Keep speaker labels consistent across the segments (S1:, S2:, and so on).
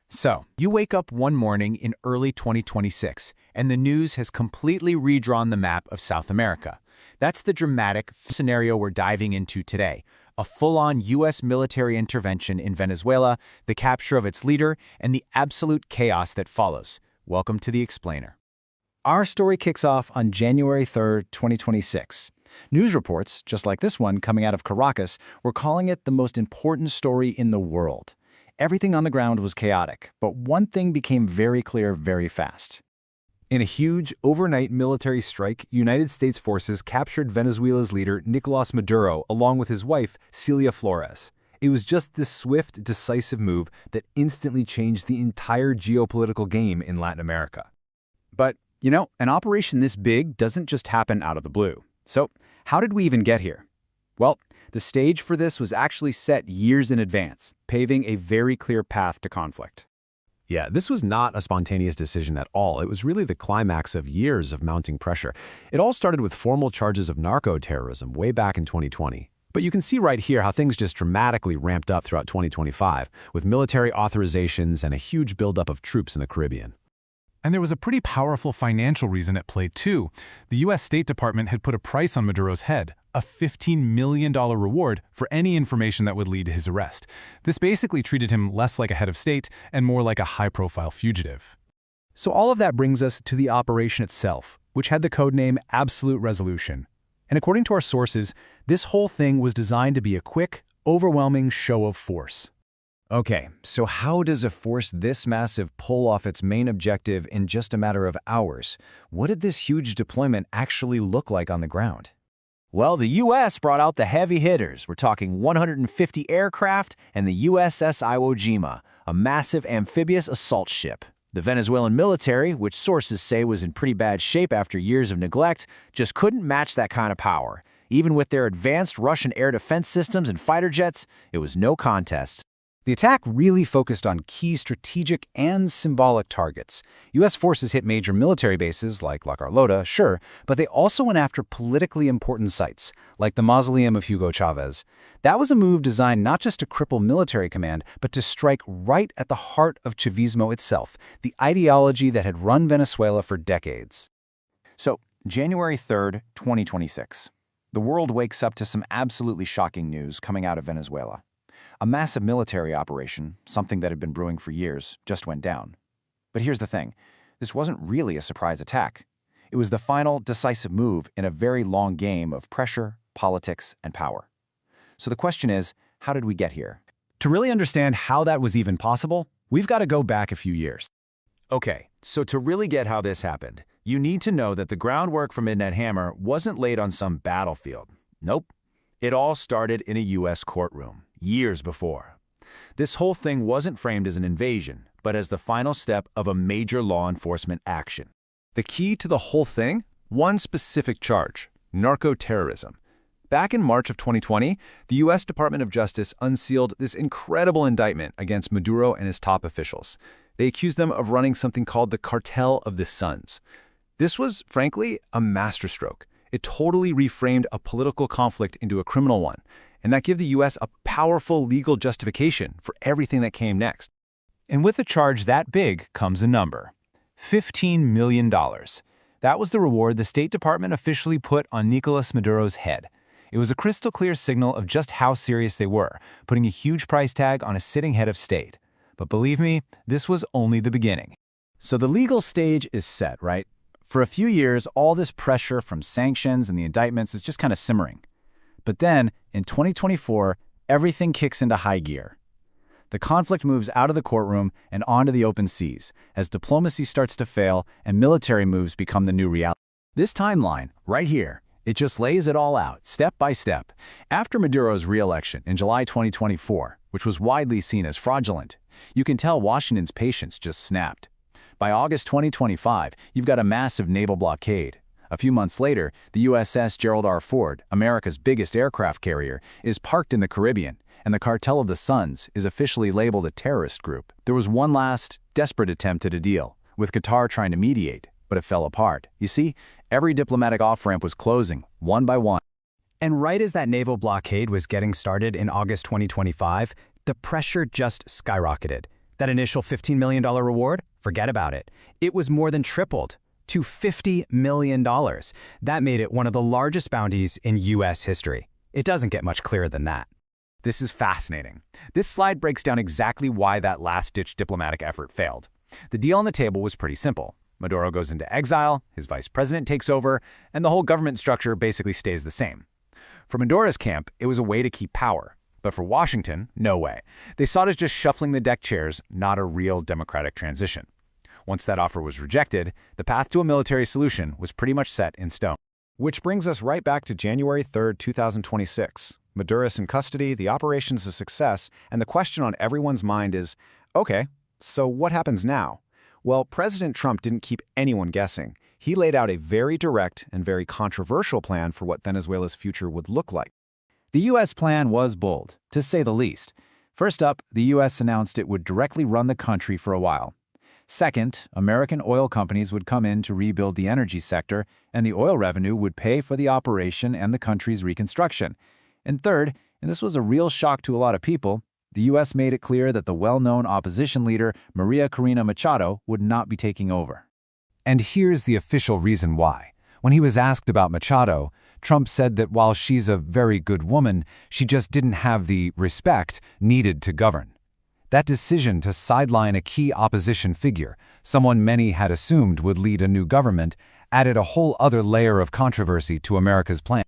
S1: So, you wake up one morning in early 2026, and the news has completely redrawn the map of South America. That's the dramatic scenario we're diving into today. A full-on U.S. military intervention in Venezuela, the capture of its leader, and the absolute chaos that follows. Welcome to The Explainer.
S2: Our story kicks off on January 3rd, 2026. News reports, just like this one coming out of Caracas, were calling it the most important story in the world. Everything on the ground was chaotic, but one thing became very clear very fast.
S3: In a huge, overnight military strike, United States forces captured Venezuela's leader Nicolás Maduro along with his wife, Cilia Flores. It was just this swift, decisive move that instantly changed the entire geopolitical game in Latin America.
S2: But, an operation this big doesn't just happen out of the blue. So, how did we even get here? Well, the stage for this was actually set years in advance, paving a very clear path to conflict.
S3: Yeah, this was not a spontaneous decision at all. It was really the climax of years of mounting pressure. It all started with formal charges of narco-terrorism way back in 2020. But you can see right here how things just dramatically ramped up throughout 2025, with military authorizations and a huge buildup of troops in the Caribbean.
S4: And there was a pretty powerful financial reason at play, too. The U.S. State Department had put a price on Maduro's head, a $15 million reward for any information that would lead to his arrest. This basically treated him less like a head of state and more like a high-profile fugitive.
S2: So all of that brings us to the operation itself, which had the codename Absolute Resolution. And according to our sources, this whole thing was designed to be a quick, overwhelming show of force. Okay, so how does a force this massive pull off its main objective in just a matter of hours? What did this huge deployment actually look like on the ground? Well, the U.S. brought out the heavy hitters. We're talking 150 aircraft and the USS Iwo Jima, a massive amphibious assault ship. The Venezuelan military, which sources say was in pretty bad shape after years of neglect, just couldn't match that kind of power. Even with their advanced Russian air defense systems and fighter jets, it was no contest. The attack really focused on key strategic and symbolic targets. U.S. forces hit major military bases like La Carlota, sure, but they also went after politically important sites, like the mausoleum of Hugo Chavez. That was a move designed not just to cripple military command, but to strike right at the heart of Chavismo itself, the ideology that had run Venezuela for decades. So, January 3rd, 2026. The world wakes up to some absolutely shocking news coming out of Venezuela. A massive military operation, something that had been brewing for years, just went down. But here's the thing. This wasn't really a surprise attack. It was the final, decisive move in a very long game of pressure, politics, and power. So the question is, how did we get here? To really understand how that was even possible, we've got to go back a few years.
S1: Okay, so to really get how this happened, you need to know that the groundwork for Midnight Hammer wasn't laid on some battlefield. Nope. It all started in a U.S. courtroom, years before. This whole thing wasn't framed as an invasion, but as the final step of a major law enforcement action.
S3: The key to the whole thing? One specific charge: narco-terrorism. Back in March of 2020, the U.S. Department of Justice unsealed this incredible indictment against Maduro and his top officials. They accused them of running something called the Cartel of the Suns. This was, frankly, a masterstroke. It totally reframed a political conflict into a criminal one, and that gave the U.S. a powerful legal justification for everything that came next.
S2: And with a charge that big comes a number: $15 million. That was the reward the State Department officially put on Nicolás Maduro's head. It was a crystal clear signal of just how serious they were, putting a huge price tag on a sitting head of state. But believe me, this was only the beginning. So the legal stage is set, right? For a few years, all this pressure from sanctions and the indictments is just kind of simmering. But then, in 2024, everything kicks into high gear. The conflict moves out of the courtroom and onto the open seas, as diplomacy starts to fail and military moves become the new reality. This timeline, right here, it just lays it all out, step by step. After Maduro's re-election in July 2024, which was widely seen as fraudulent, you can tell Washington's patience just snapped. By August 2025, you've got a massive naval blockade. A few months later, the USS Gerald R. Ford, America's biggest aircraft carrier, is parked in the Caribbean, and the Cartel of the Suns is officially labeled a terrorist group. There was one last, desperate attempt at a deal, with Qatar trying to mediate, but it fell apart. You see, every diplomatic off-ramp was closing, one by one. And right as that naval blockade was getting started in August 2025, the pressure just skyrocketed. That initial $15 million reward? Forget about it. It was more than tripled to $50 million. That made it one of the largest bounties in U.S. history. It doesn't get much clearer than that.
S1: This is fascinating. This slide breaks down exactly why that last-ditch diplomatic effort failed. The deal on the table was pretty simple. Maduro goes into exile, his vice president takes over, and the whole government structure basically stays the same. For Maduro's camp, it was a way to keep power. But for Washington, no way. They saw it as just shuffling the deck chairs, not a real democratic transition. Once that offer was rejected, the path to a military solution was pretty much set in stone.
S3: Which brings us right back to January 3, 2026. Maduro's in custody, the operation's a success, and the question on everyone's mind is, okay, so what happens now? Well, President Trump didn't keep anyone guessing. He laid out a very direct and very controversial plan for what Venezuela's future would look like.
S2: The U.S. plan was bold, to say the least. First up, the U.S. announced it would directly run the country for a while. Second, American oil companies would come in to rebuild the energy sector, and the oil revenue would pay for the operation and the country's reconstruction. And third, and this was a real shock to a lot of people, the U.S. made it clear that the well-known opposition leader, Maria Corina Machado, would not be taking over.
S4: And here's the official reason why. When he was asked about Machado, Trump said that while she's a very good woman, she just didn't have the respect needed to govern. That decision to sideline a key opposition figure, someone many had assumed would lead a new government, added a whole other layer of controversy to America's plan.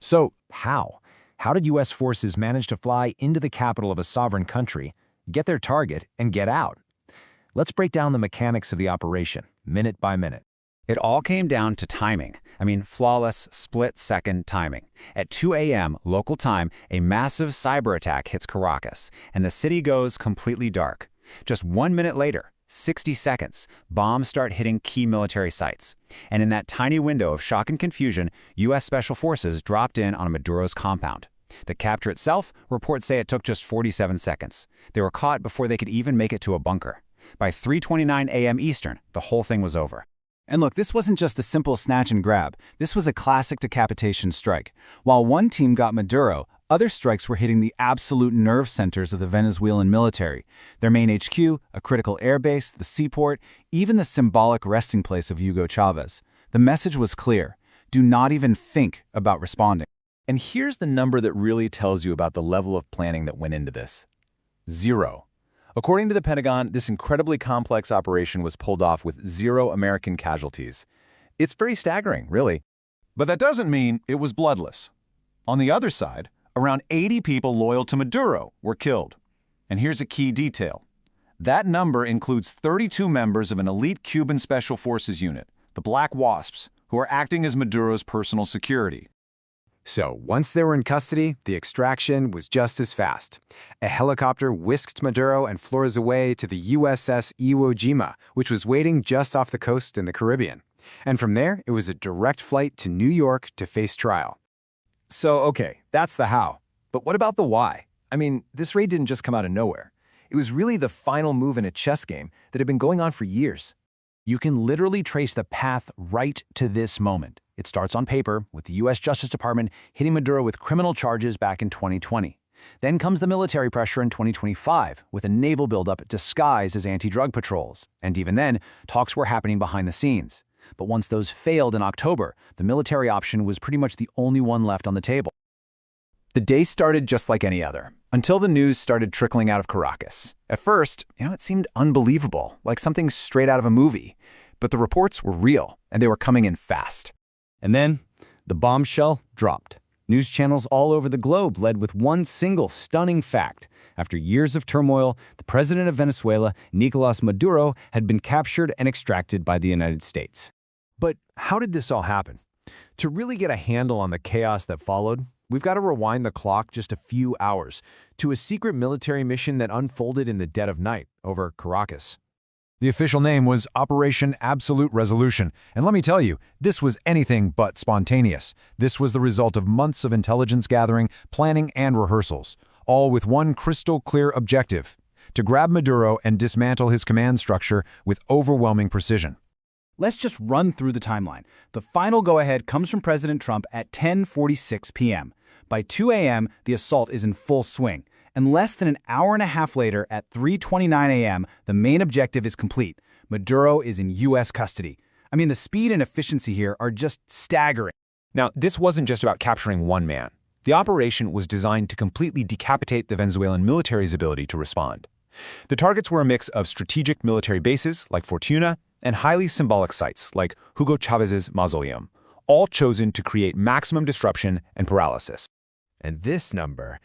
S2: So, how? How did U.S. forces manage to fly into the capital of a sovereign country, get their target, and get out? Let's break down the mechanics of the operation, minute by minute.
S1: It all came down to timing. Flawless, split-second timing. At 2 a.m. local time, a massive cyber attack hits Caracas, and the city goes completely dark. Just 1 minute later, 60 seconds, bombs start hitting key military sites. And in that tiny window of shock and confusion, U.S. Special Forces dropped in on Maduro's compound. The capture itself, reports say it took just 47 seconds. They were caught before they could even make it to a bunker. By 3:29 a.m. Eastern, the whole thing was over.
S2: And look, this wasn't just a simple snatch and grab. This was a classic decapitation strike. While one team got Maduro, other strikes were hitting the absolute nerve centers of the Venezuelan military. Their main HQ, a critical airbase, the seaport, even the symbolic resting place of Hugo Chavez. The message was clear. Do not even think about responding.
S3: And here's the number that really tells you about the level of planning that went into this. 0. According to the Pentagon, this incredibly complex operation was pulled off with 0 American casualties. It's very staggering, really. But that doesn't mean it was bloodless. On the other side, around 80 people loyal to Maduro were killed. And here's a key detail. That number includes 32 members of an elite Cuban Special Forces unit, the Black Wasps, who are acting as Maduro's personal security.
S5: So, once they were in custody, the extraction was just as fast. A helicopter whisked Maduro and Flores away to the USS Iwo Jima, which was waiting just off the coast in the Caribbean. And from there, it was a direct flight to New York to face trial.
S3: So, okay, that's the how. But what about the why? This raid didn't just come out of nowhere. It was really the final move in a chess game that had been going on for years.
S2: You can literally trace the path right to this moment. It starts on paper, with the U.S. Justice Department hitting Maduro with criminal charges back in 2020. Then comes the military pressure in 2025, with a naval buildup disguised as anti-drug patrols. And even then, talks were happening behind the scenes. But once those failed in October, the military option was pretty much the only one left on the table.
S3: The day started just like any other, until the news started trickling out of Caracas. At first, it seemed unbelievable, like something straight out of a movie. But the reports were real, and they were coming in fast.
S2: And then, the bombshell dropped. News channels all over the globe led with one single stunning fact. After years of turmoil, the president of Venezuela, Nicolás Maduro, had been captured and extracted by the United States.
S5: But how did this all happen? To really get a handle on the chaos that followed, we've got to rewind the clock just a few hours to a secret military mission that unfolded in the dead of night over Caracas.
S4: The official name was Operation Absolute Resolution, and let me tell you, this was anything but spontaneous. This was the result of months of intelligence gathering, planning, and rehearsals, all with one crystal-clear objective: to grab Maduro and dismantle his command structure with overwhelming precision.
S2: Let's just run through the timeline. The final go-ahead comes from President Trump at 10:46 p.m. By 2 a.m., the assault is in full swing. And less than an hour and a half later, at 3:29 a.m., the main objective is complete. Maduro is in U.S. custody. I mean, the speed and efficiency here are just staggering.
S3: Now, this wasn't just about capturing one man. The operation was designed to completely decapitate the Venezuelan military's ability to respond. The targets were a mix of strategic military bases like Fortuna and highly symbolic sites like Hugo Chávez's mausoleum, all chosen to create maximum disruption and paralysis.
S5: And this number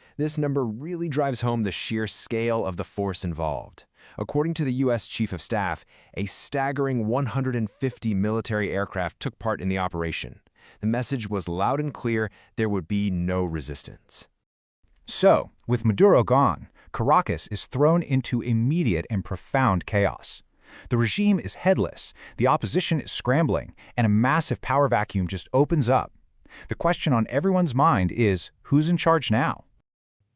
S5: really drives home the sheer scale of the force involved. According to the U.S. Chief of Staff, a staggering 150 military aircraft took part in the operation. The message was loud and clear: there would be no resistance.
S2: So, with Maduro gone, Caracas is thrown into immediate and profound chaos. The regime is headless, the opposition is scrambling, and a massive power vacuum just opens up. The question on everyone's mind is, who's in charge now?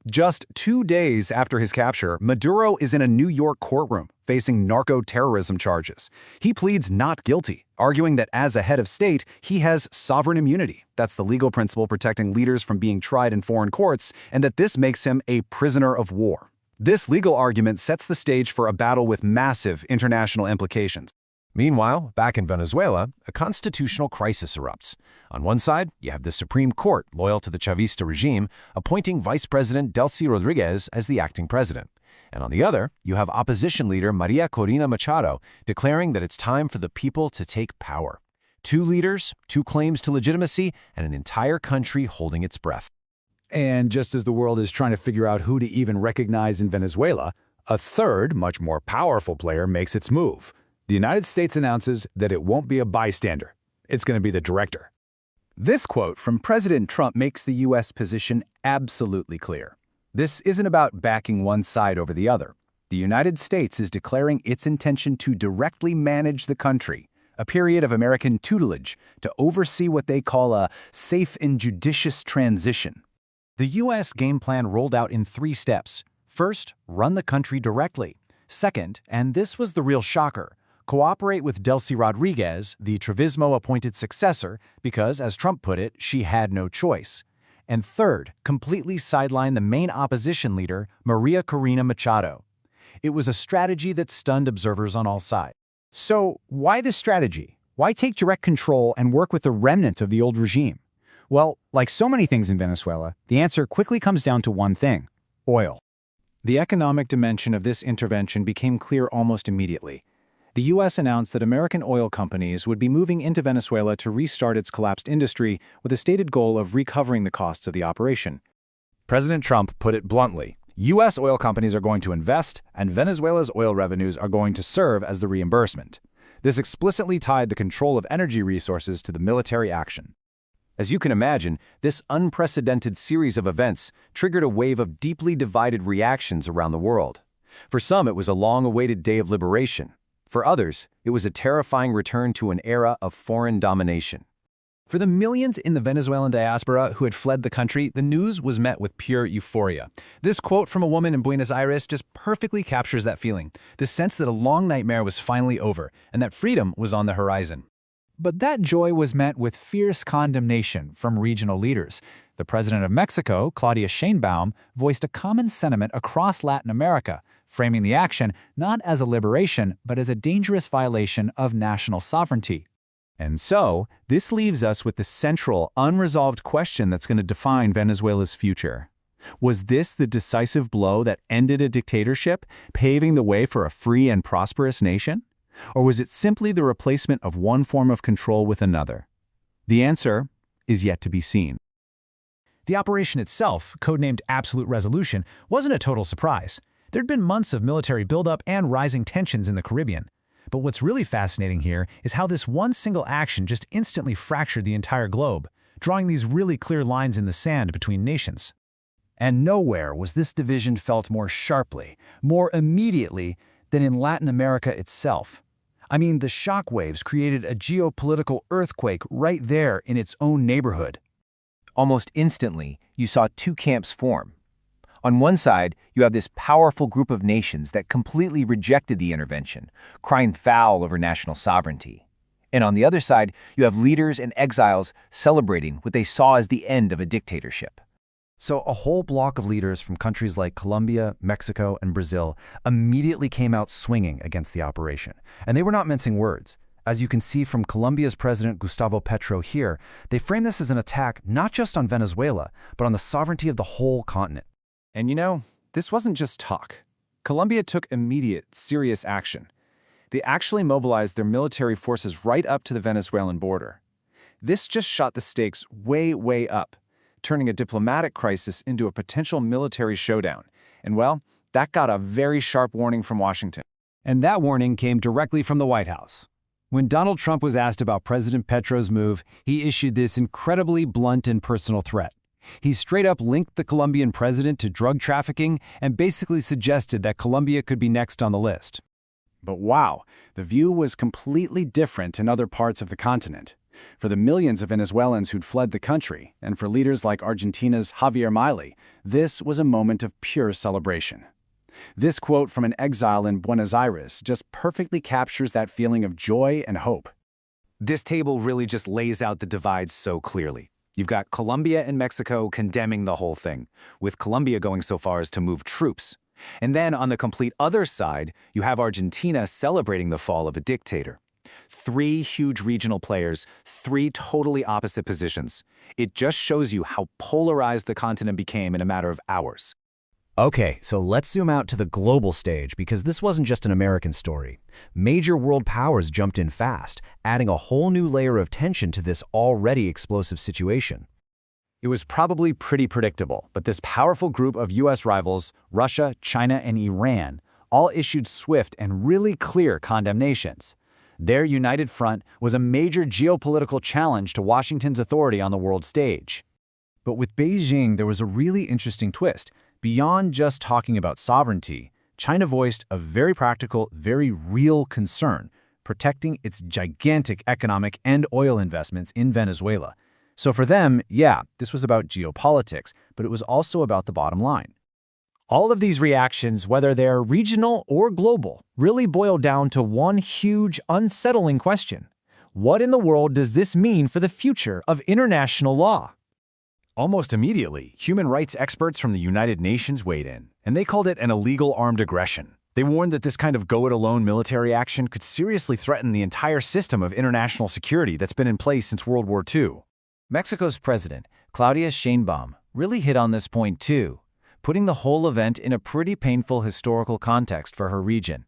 S2: Just 2 days after his capture, Maduro is in a New York courtroom facing narco-terrorism charges. He pleads not guilty, arguing that as a head of state, he has sovereign immunity. That's the legal principle protecting leaders from being tried in foreign courts, and that this makes him a prisoner of war. This legal argument sets the stage for a battle with massive international implications.
S1: Meanwhile, back in Venezuela, a constitutional crisis erupts. On one side, you have the Supreme Court, loyal to the Chavista regime, appointing Vice President Delcy Rodriguez as the acting president. And on the other, you have opposition leader Maria Corina Machado declaring that it's time for the people to take power. 2 leaders, 2 claims to legitimacy, and an entire country holding its breath.
S2: And just as the world is trying to figure out who to even recognize in Venezuela, a third, much more powerful player makes its move. The United States announces that it won't be a bystander. It's going to be the director. This quote from President Trump makes the U.S. position absolutely clear. This isn't about backing one side over the other. The United States is declaring its intention to directly manage the country, a period of American tutelage to oversee what they call a safe and judicious transition. The U.S. game plan rolled out in 3 steps. First, run the country directly. Second, and this was the real shocker, cooperate with Delcy Rodriguez, the Chavismo-appointed successor, because, as Trump put it, she had no choice. And third, completely sideline the main opposition leader, Maria Corina Machado. It was a strategy that stunned observers on all sides. So, why this strategy? Why take direct control and work with the remnant of the old regime? Well, like so many things in Venezuela, the answer quickly comes down to one thing: oil. The economic dimension of this intervention became clear almost immediately. The U.S. announced that American oil companies would be moving into Venezuela to restart its collapsed industry with a stated goal of recovering the costs of the operation.
S3: President Trump put it bluntly: U.S. oil companies are going to invest, and Venezuela's oil revenues are going to serve as the reimbursement. This explicitly tied the control of energy resources to the military action. As you can imagine, this unprecedented series of events triggered a wave of deeply divided reactions around the world. For some, it was a long-awaited day of liberation. For others, it was a terrifying return to an era of foreign domination. For the millions in the Venezuelan diaspora who had fled the country, the news was met with pure euphoria. This quote from a woman in Buenos Aires just perfectly captures that feeling, the sense that a long nightmare was finally over and that freedom was on the horizon. But that joy was met with fierce condemnation from regional leaders. The president of Mexico, Claudia Sheinbaum, voiced a common sentiment across Latin America, framing the action not as a liberation, but as a dangerous violation of national sovereignty. And so, this leaves us with the central, unresolved question that's going to define Venezuela's future. Was this the decisive blow that ended a dictatorship, paving the way for a free and prosperous nation? Or was it simply the replacement of one form of control with another? The answer is yet to be seen. The operation itself, codenamed Absolute Resolution, wasn't a total surprise. There'd been months of military buildup and rising tensions in the Caribbean. But what's really fascinating here is how this one single action just instantly fractured the entire globe, drawing these really clear lines in the sand between nations. And nowhere was this division felt more sharply, more immediately, than in Latin America itself. I mean, the shockwaves created a geopolitical earthquake right there in its own neighborhood. Almost instantly, you saw 2 camps form. On one side, you have this powerful group of nations that completely rejected the intervention, crying foul over national sovereignty. And on the other side, you have leaders and exiles celebrating what they saw as the end of a dictatorship. So a whole block of leaders from countries like Colombia, Mexico, and Brazil immediately came out swinging against the operation. And they were not mincing words. As you can see from Colombia's President Gustavo Petro here, they framed this as an attack not just on Venezuela, but on the sovereignty of the whole continent.
S5: And you know, this wasn't just talk. Colombia took immediate, serious action. They actually mobilized their military forces right up to the Venezuelan border. This just shot the stakes way, way up, turning a diplomatic crisis into a potential military showdown. And well, that got a very sharp warning from Washington.
S2: And that warning came directly from the White House. When Donald Trump was asked about President Petro's move, he issued this incredibly blunt and personal threat. He straight up linked the Colombian president to drug trafficking and basically suggested that Colombia could be next on the list.
S5: But wow, the view was completely different in other parts of the continent. For the millions of Venezuelans who'd fled the country, and for leaders like Argentina's Javier Milei, this was a moment of pure celebration. This quote from an exile in Buenos Aires just perfectly captures that feeling of joy and hope.
S1: This table really just lays out the divide so clearly. You've got Colombia and Mexico condemning the whole thing, with Colombia going so far as to move troops. And then on the complete other side, you have Argentina celebrating the fall of a dictator. Three huge regional players, three totally opposite positions. It just shows you how polarized the continent became in a matter of hours.
S3: Okay, so let's zoom out to the global stage because this wasn't just an American story. Major world powers jumped in fast, adding a whole new layer of tension to this already explosive situation.
S2: It was probably pretty predictable, but this powerful group of U.S. rivals, Russia, China, and Iran, all issued swift and really clear condemnations. Their united front was a major geopolitical challenge to Washington's authority on the world stage. But with Beijing, there was a really interesting twist. Beyond just talking about sovereignty, China voiced a very practical, very real concern, protecting its gigantic economic and oil investments in Venezuela. So for them, yeah, this was about geopolitics, but it was also about the bottom line. All of these reactions, whether they're regional or global, really boil down to one huge, unsettling question. What in the world does this mean for the future of international law?
S1: Almost immediately, human rights experts from the United Nations weighed in, and they called it an illegal armed aggression. They warned that this kind of go-it-alone military action could seriously threaten the entire system of international security that's been in place since World War II. Mexico's president, Claudia Sheinbaum, really hit on this point too, putting the whole event in a pretty painful historical context for her region.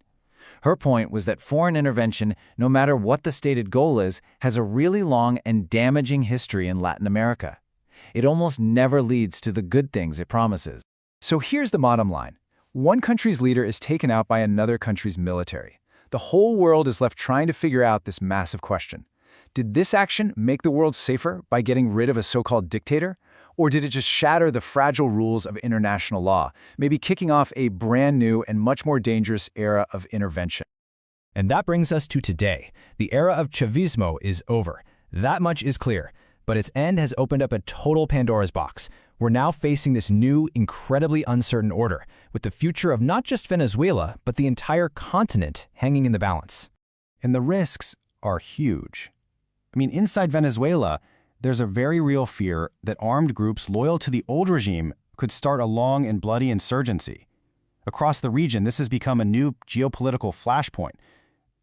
S1: Her point was that foreign intervention, no matter what the stated goal is, has a really long and damaging history in Latin America. It almost never leads to the good things it promises.
S2: So here's the bottom line. One country's leader is taken out by another country's military. The whole world is left trying to figure out this massive question. Did this action make the world safer by getting rid of a so-called dictator? Or did it just shatter the fragile rules of international law, maybe kicking off a brand new and much more dangerous era of intervention? And that brings us to today. The era of Chavismo is over. That much is clear. But its end has opened up a total Pandora's box. We're now facing this new, incredibly uncertain order, with the future of not just Venezuela, but the entire continent hanging in the balance.
S5: And the risks are huge. I mean, inside Venezuela, there's a very real fear that armed groups loyal to the old regime could start a long and bloody insurgency. Across the region, this has become a new geopolitical flashpoint.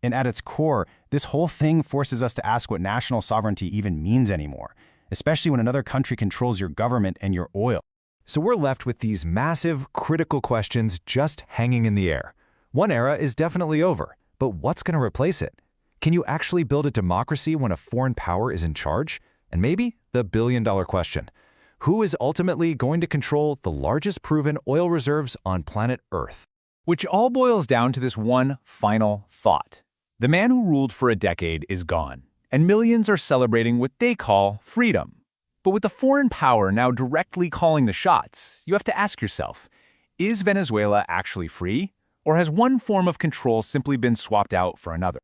S5: And at its core, this whole thing forces us to ask what national sovereignty even means anymore, especially when another country controls your government and your oil.
S3: So we're left with these massive, critical questions just hanging in the air. One era is definitely over, but what's going to replace it? Can you actually build a democracy when a foreign power is in charge? And maybe the billion-dollar question. Who is ultimately going to control the largest proven oil reserves on planet Earth?
S1: Which all boils down to this one final thought. The man who ruled for a decade is gone, and millions are celebrating what they call freedom. But with the foreign power now directly calling the shots, you have to ask yourself, is Venezuela actually free? Or has one form of control simply been swapped out for another?